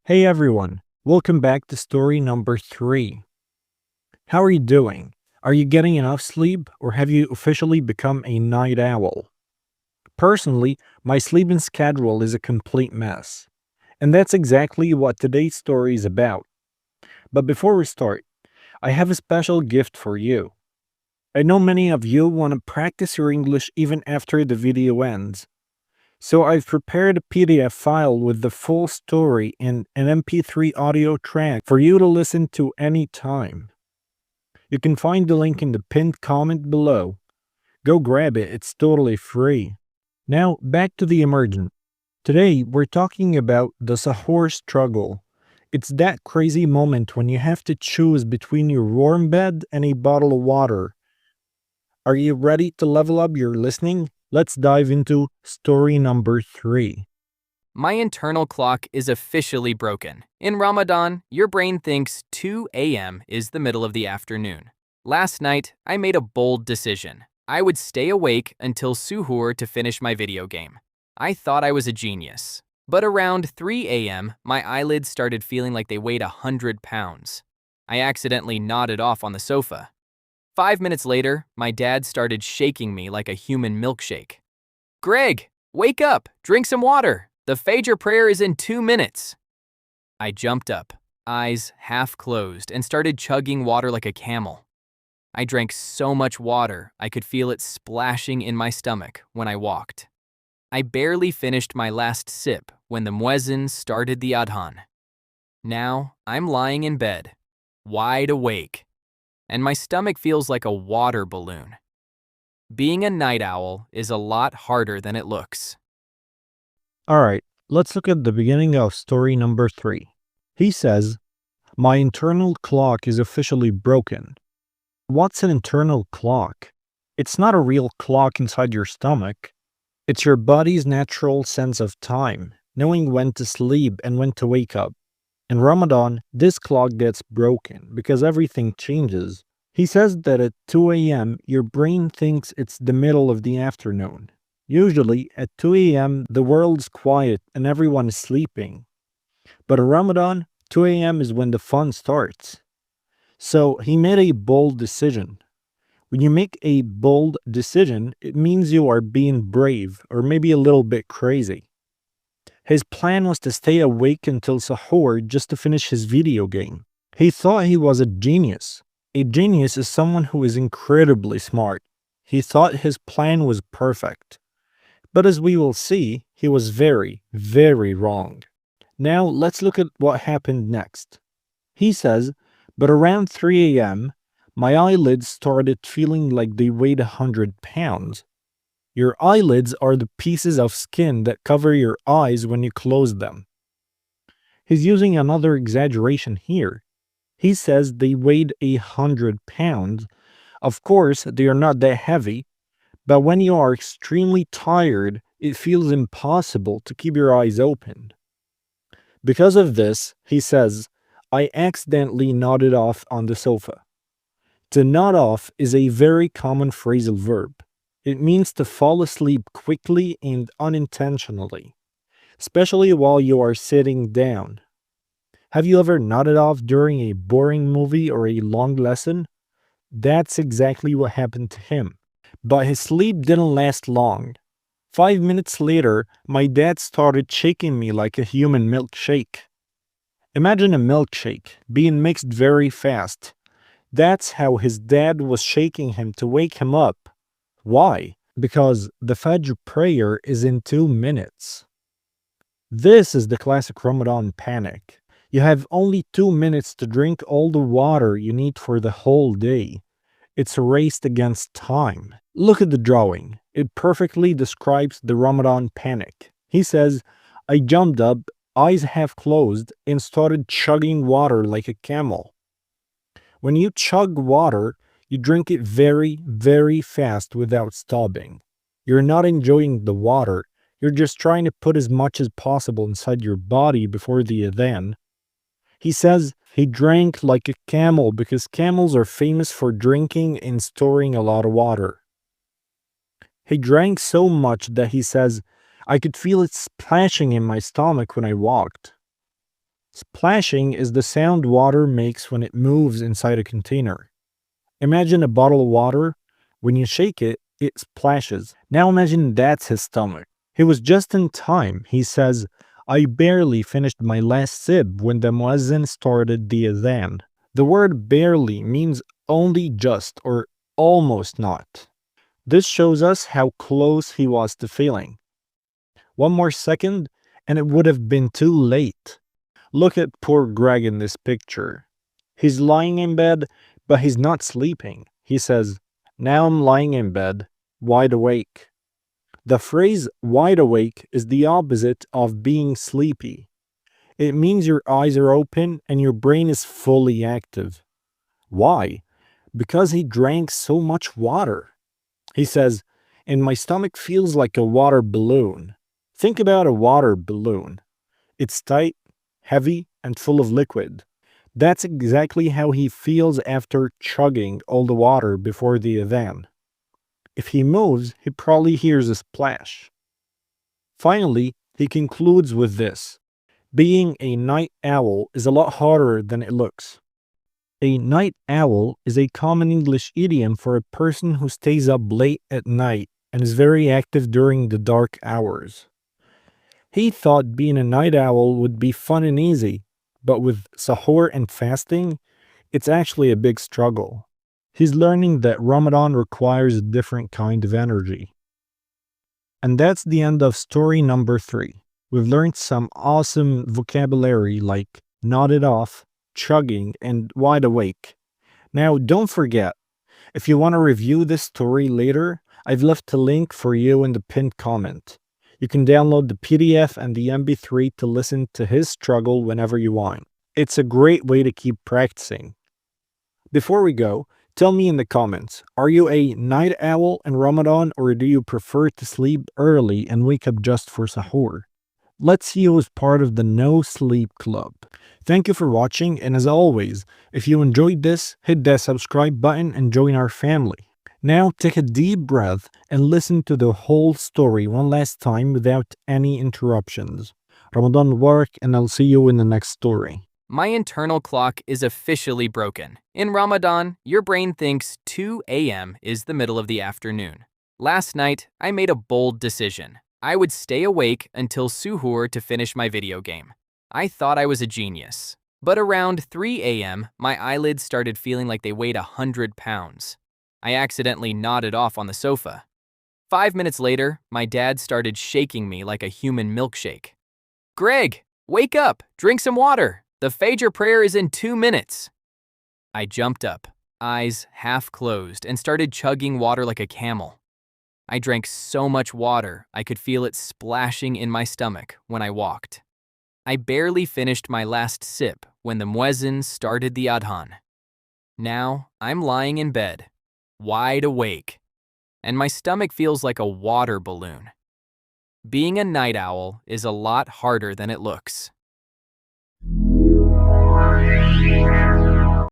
Hey everyone, welcome back to story number 3. How are you doing? Are you getting enough sleep or have you officially become a night owl? Personally, my sleeping schedule is a complete mess. And that's exactly what today's story is about. But before we start, I have a special gift for you. I know many of you want to practice your English even after the video ends. So I've prepared a PDF file with the full story and an MP3 audio track for you to listen to any time. You can find the link in the pinned comment below. Go grab it, it's totally free. Now back to the immersion. Today we're talking about the sahur struggle. It's that crazy moment when you have to choose between your warm bed and a bottle of water. Are you ready to level up your listening? Let's dive into story number 3. My internal clock is officially broken. In Ramadan, your brain thinks 2 a.m. is the middle of the afternoon. Last night, I made a bold decision. I would stay awake until suhoor to finish my video game. I thought I was a genius. But around 3 a.m., my eyelids started feeling like they weighed 100 pounds. I accidentally nodded off on the sofa. 5 minutes later, my dad started shaking me like a human milkshake. "Greg, wake up, drink some water. The Fajr prayer is in 2 minutes. I jumped up, eyes half closed, and started chugging water like a camel. I drank so much water, I could feel it splashing in my stomach when I walked. I barely finished my last sip when the muezzin started the adhan. Now, I'm lying in bed, wide awake, and my stomach feels like a water balloon. Being a night owl is a lot harder than it looks." Alright, let's look at the beginning of story number 3. He says, "My internal clock is officially broken." What's an internal clock? It's not a real clock inside your stomach. It's your body's natural sense of time, knowing when to sleep and when to wake up. In Ramadan, this clock gets broken because everything changes. He says that at 2 a.m., your brain thinks it's the middle of the afternoon. Usually, at 2 a.m., the world's quiet and everyone is sleeping. But in Ramadan, 2 a.m. is when the fun starts. So he made a bold decision. When you make a bold decision, it means you are being brave or maybe a little bit crazy. His plan was to stay awake until sahur just to finish his video game. He thought he was a genius. A genius is someone who is incredibly smart. He thought his plan was perfect. But as we will see, he was very, very wrong. Now let's look at what happened next. He says, "But around 3 a.m., my eyelids started feeling like they weighed 100 pounds. Your eyelids are the pieces of skin that cover your eyes when you close them." He's using another exaggeration here. He says they weighed 100 pounds. Of course, they are not that heavy, but when you are extremely tired, it feels impossible to keep your eyes open. Because of this, he says, I accidentally nodded off on the sofa. To nod off is a very common phrasal verb. It means to fall asleep quickly and unintentionally, especially while you are sitting down. Have you ever nodded off during a boring movie or a long lesson? That's exactly what happened to him. But his sleep didn't last long. 5 minutes later, my dad started shaking me like a human milkshake. Imagine a milkshake being mixed very fast. That's how his dad was shaking him to wake him up. Why? Because the Fajr prayer is in 2 minutes. This is the classic Ramadan panic. You have only 2 minutes to drink all the water you need for the whole day. It's a race against time. Look at the drawing. It perfectly describes the Ramadan panic. He says, I jumped up, eyes half closed, and started chugging water like a camel. When you chug water, you drink it very, very fast without stopping. You're not enjoying the water. You're just trying to put as much as possible inside your body before the adhan. He says he drank like a camel because camels are famous for drinking and storing a lot of water. He drank so much that he says, I could feel it splashing in my stomach when I walked. Splashing is the sound water makes when it moves inside a container. Imagine a bottle of water. When you shake it, it splashes. Now imagine that's his stomach. He was just in time. He says, I barely finished my last sip when the muezzin started the adhan. The word barely means only just or almost not. This shows us how close he was to failing. One more second, and it would have been too late. Look at poor Greg in this picture. He's lying in bed, but he's not sleeping. He says, now I'm lying in bed, wide awake. The phrase wide awake is the opposite of being sleepy. It means your eyes are open and your brain is fully active. Why? Because he drank so much water. He says, and my stomach feels like a water balloon. Think about a water balloon. It's tight, heavy, and full of liquid. That's exactly how he feels after chugging all the water before the adhan. If he moves, he probably hears a splash. Finally, he concludes with this. Being a night owl is a lot harder than it looks. A night owl is a common English idiom for a person who stays up late at night and is very active during the dark hours. He thought being a night owl would be fun and easy, but with sahur and fasting, it's actually a big struggle. He's learning that Ramadan requires a different kind of energy. And that's the end of story number 3. We've learned some awesome vocabulary like nodded off, chugging, and wide awake. Now, don't forget, if you want to review this story later, I've left a link for you in the pinned comment. You can download the PDF and the MP3 to listen to his struggle whenever you want. It's a great way to keep practicing. Before we go, tell me in the comments, are you a night owl in Ramadan or do you prefer to sleep early and wake up just for sahur? Let's see you as part of the No Sleep Club. Thank you for watching, and as always, if you enjoyed this, hit that subscribe button and join our family. Now take a deep breath and listen to the whole story one last time without any interruptions. Ramadan Mubarak, and I'll see you in the next story. My internal clock is officially broken. In Ramadan, your brain thinks 2 a.m. is the middle of the afternoon. Last night, I made a bold decision. I would stay awake until suhoor to finish my video game. I thought I was a genius. But around 3 a.m., my eyelids started feeling like they weighed 100 pounds. I accidentally nodded off on the sofa. 5 minutes later, my dad started shaking me like a human milkshake. Greg, wake up, drink some water. The Fajr prayer is in 2 minutes. I jumped up, eyes half closed, and started chugging water like a camel. I drank so much water, I could feel it splashing in my stomach when I walked. I barely finished my last sip when the muezzin started the adhan. Now, I'm lying in bed, wide awake, and my stomach feels like a water balloon. Being a night owl is a lot harder than it looks.